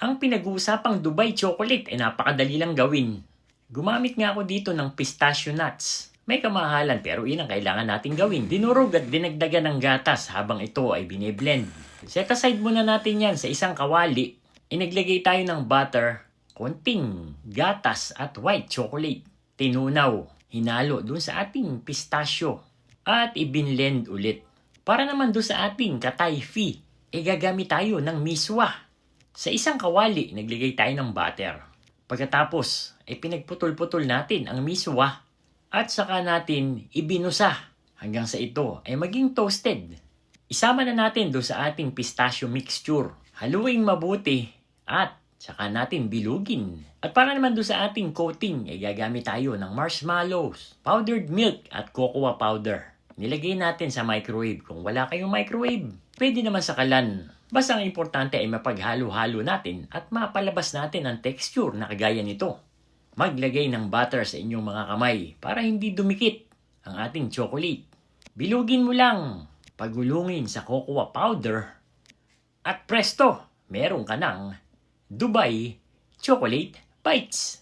Ang pinag-uusapang Dubai chocolate ay napakadali lang gawin. Gumamit nga ako dito ng pistachio nuts. May kamahalan pero yun ang kailangan natin gawin. Dinurog at dinagdagan ng gatas habang ito ay biniblend. Set aside muna natin yan sa isang kawali. Inaglagay tayo ng butter, konting gatas at white chocolate. Tinunaw, hinalo dun sa ating pistachio at ibinlend ulit. Para naman dun sa ating katayfi, gagamit tayo ng miswa. Sa isang kawali, naglagay tayo ng butter. Pagkatapos, pinagputol-putol natin ang miswa at saka natin ibinusa hanggang sa ito ay maging toasted. Isama na natin doon sa ating pistachio mixture. Haluin mabuti at saka natin bilugin. At para naman doon sa ating coating, gagamit tayo ng marshmallows, powdered milk at cocoa powder. Nilagay natin sa microwave. Kung wala kayong microwave, pwede naman sa kalan. Basta ang importante ay mapaghalo-halo natin at mapalabas natin ang texture na kagaya nito. Maglagay ng butter sa inyong mga kamay para hindi dumikit ang ating chocolate. Bilugin mo lang, pagulungin sa cocoa powder at presto, meron ka ng Dubai Chocolate Bites.